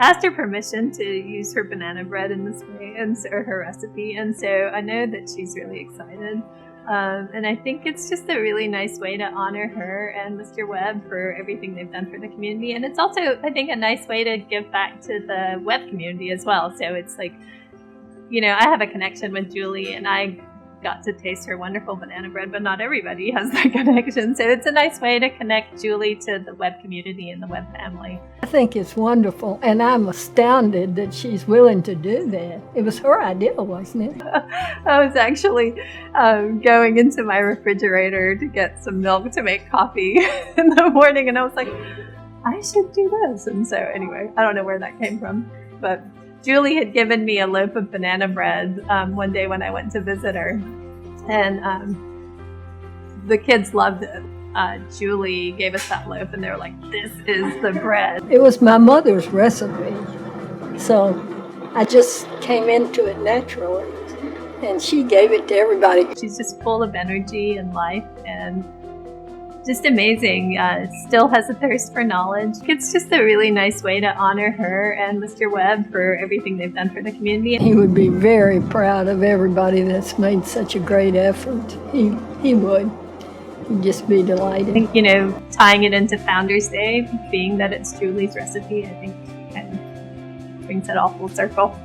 asked her permission to use her banana bread in this way, and so her recipe, and so I know that she's really excited. And I think it's just a really nice way to honor her and Mr. Webb for everything they've done for the community. And it's also, I think, a nice way to give back to the Webb community as well. So it's like, I have a connection with Julie, and I got to taste her wonderful banana bread, but not everybody has that connection. So it's a nice way to connect Julie to the Webb community and the Webb family. I think it's wonderful, and I'm astounded that she's willing to do that. It was her idea, wasn't it? I was actually going into my refrigerator to get some milk to make coffee in the morning, and I was like, I should do this. And so anyway, I don't know where that came from, but Julie had given me a loaf of banana bread one day when I went to visit her, and the kids loved it. Julie gave us that loaf, and they were like, this is the bread. It was my mother's recipe, so I just came into it naturally, and she gave it to everybody. She's just full of energy and life, and just amazing. Still has a thirst for knowledge. It's just a really nice way to honor her and Mr. Webb for everything they've done for the community. He would be very proud of everybody that's made such a great effort. He would. He'd just be delighted. I think, tying it into Founders Day, being that it's Julie's recipe, I think kind of brings it all full circle.